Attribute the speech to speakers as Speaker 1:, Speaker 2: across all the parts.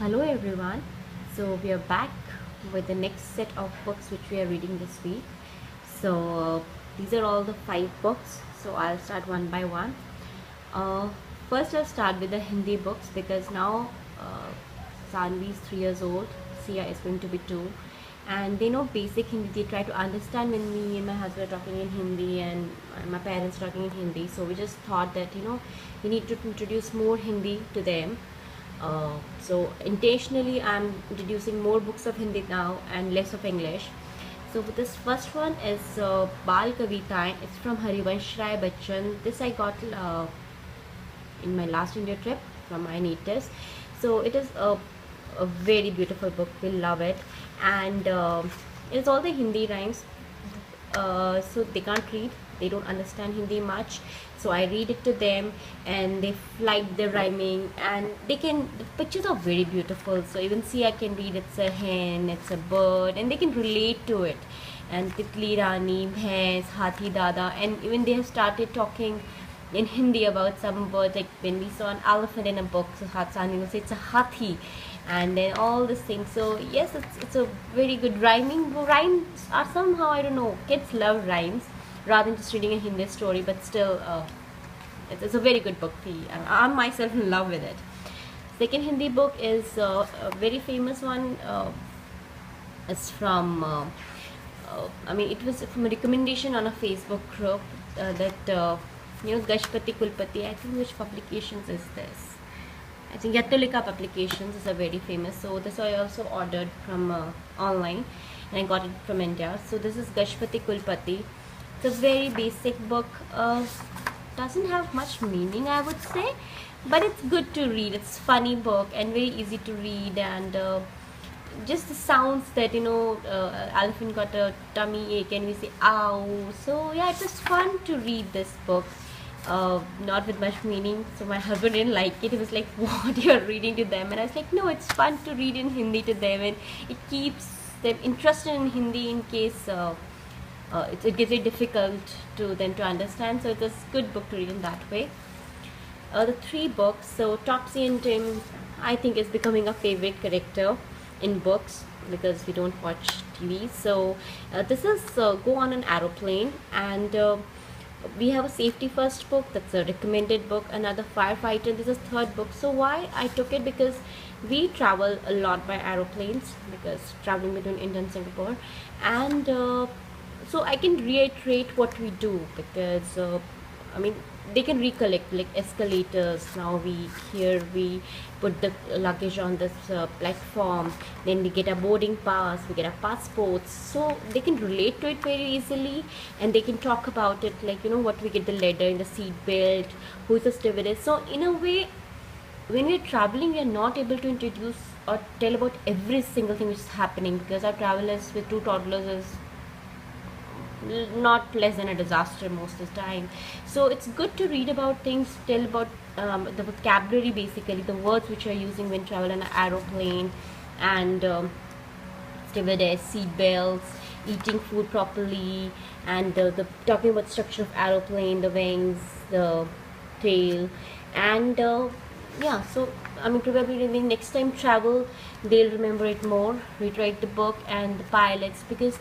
Speaker 1: Hello everyone. So we are back with the next set of books which we are reading this week. So these are all the 5 books. So I'll start one by one. Uh, First I'll start with the Hindi books because now Sanvi is 3 years old. Sia is going to be 2, and they know basic Hindi. They try to understand when me and my husband are talking in Hindi and my parents talking in Hindi. So we just thought that we need to introduce more Hindi to them. So intentionally I'm introducing more books of Hindi now and less of English. So this first one is Bal Kavita. It's from Harivansh Rai Bachchan. This I got in my last India trip from my natives. So it is a very beautiful book. We'll love it. And it's all the Hindi rhymes. So they can't read, they don't understand Hindi much, so I read it to them and they like the rhyming, and the pictures are very beautiful. So even see, I can read it's a hen, it's a bird, and they can relate to it. And Titli Rani, Bhains, Hathi Dada, and even they have started talking in Hindi about some birds. Like when we saw an elephant in a book, so Hatsani will say it's a hathi, and then all these things. So yes, it's a very good rhyming. Rhymes are somehow, I don't know, kids love rhymes rather than just reading a Hindi story, but still it's a very good book. I'm myself in love with it. Second Hindi book is a very famous one. It's from it was from a recommendation on a Facebook group that Gashpati Kulpati. I think which publications is this? I think Yatulika Publications is a very famous. So this I also ordered from online, and I got it from India. So this is Gashpati Kulpati. It's a very basic book. Doesn't have much meaning, I would say, but it's good to read. It's funny book and very easy to read, and just the sounds that elephant got a tummy ache and we say ow. So yeah, it was fun to read this book. Not with much meaning, so my husband didn't like it. He was like, what you're reading to them? And I was like, no, it's fun to read in Hindi to them, and it keeps them interested in Hindi in case it gets very difficult to them to understand. So it's a good book to read in that way. The 3 books, so Topsy and Tim, I think is becoming a favorite character in books because we don't watch TV. So this is Go on an Aeroplane, and we have a safety first book, that's a recommended book, another firefighter. This is 3rd book. So why I took it, because we travel a lot by aeroplanes, because traveling between India and Singapore, and so I can reiterate what we do, because they can recollect, like escalators. Now we put the luggage on this platform, then we get a boarding pass, we get a passports, so they can relate to it very easily, and they can talk about it, like what we get, the leather in the seat belt, who is the stewardess. So in a way, when we're traveling, we are not able to introduce or tell about every single thing which is happening, because our travel is with 2 toddlers is not less than a disaster most of the time. So it's good to read about things, tell about the vocabulary, basically the words which you're using when travel on an aeroplane, and stewardess, seat belts, eating food properly, and the talking about the structure of aeroplane, the wings, the tail, and yeah. So probably when next time travel, they'll remember it more, read the book, and the pilots, because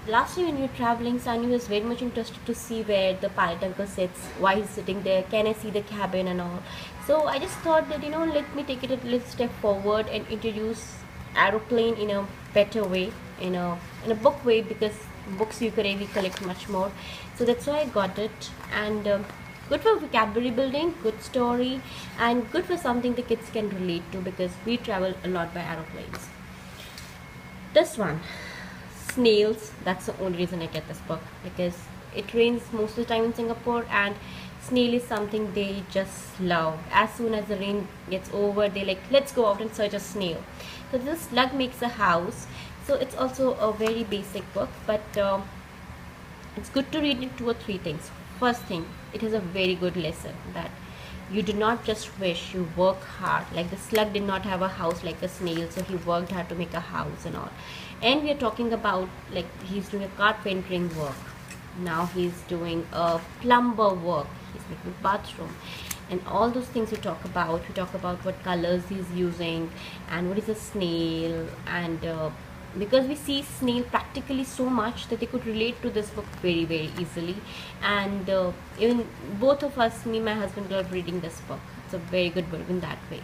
Speaker 1: last time when we were traveling, Sunny was very much interested to see where the pilot uncle sits, why he's sitting there, can I see the cabin and all. So I just thought that let me take it a little step forward and introduce aeroplane in a better way, in a book way, because books you could really collect much more. So that's why I got it, and good for vocabulary building, good story, and good for something the kids can relate to, because we travel a lot by aeroplanes. This one, snails, that's the only reason I get this book, because it rains most of the time in Singapore, and snail is something they just love. As soon as the rain gets over, they like, let's go out and search a snail. So this slug makes a house. So it's also a very basic book, but it's good to read it 2 or 3 things. First thing, it has a very good lesson that you do not just wish, you work hard. Like the slug did not have a house like a snail, so he worked hard to make a house and all. And we are talking about, like, he's doing a carpentering work, now he's doing a plumber work, he's making a bathroom, and all those things we talk about. We talk about what colors he's using and what is a snail, and because we see snail practically so much that they could relate to this book very very easily, and even both of us, me and my husband, love reading this book. It's a very good book in that way.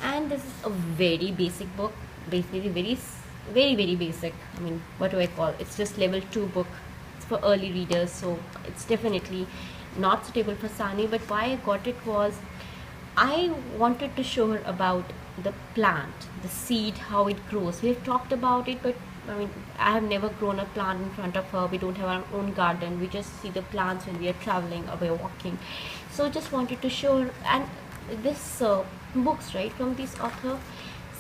Speaker 1: And this is a very basic book, basically very basic. I mean, what do I call it? It's just level 2 book. It's for early readers, so it's definitely not suitable for Sani. But why I got it was I wanted to show her about the plant, the seed, how it grows. We have talked about it, but I mean, I have never grown a plant in front of her. We don't have our own garden. We just see the plants when we are traveling or we are walking. So just wanted to show her. And this books, right, from this author,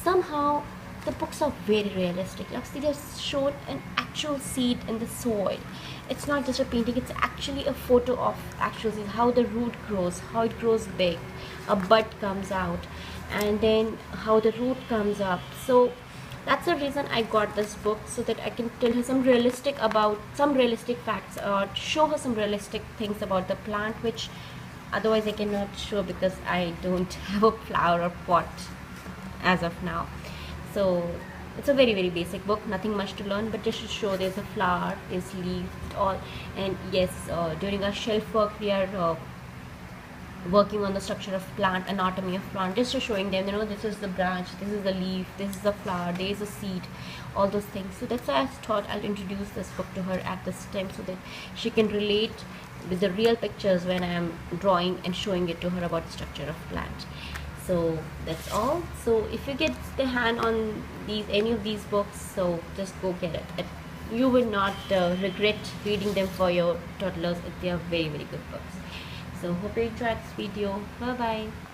Speaker 1: somehow the books are very realistic. Like, they have shown an actual seed in the soil. It's not just a painting, it's actually a photo of actual seed, how the root grows, how it grows big, a bud comes out, and then how the root comes up. So that's the reason I got this book, so that I can tell her some realistic facts, or show her some realistic things about the plant, which otherwise I cannot show because I don't have a flower or pot as of now. So it's a very basic book, nothing much to learn, but just to show there's a flower, there's leaf, all. And yes, during our shelf work we are working on the structure of plant, anatomy of plant, just to showing them, this is the branch, this is the leaf, this is the flower, there is a seed, all those things. So that's why I thought I'll introduce this book to her at this time, so that she can relate with the real pictures when I am drawing and showing it to her about the structure of plant. So that's all. So if you get the hand on any of these books, so just go get it. You will not regret reading them for your toddlers. They are very good books. So hope you enjoyed this video. Bye bye.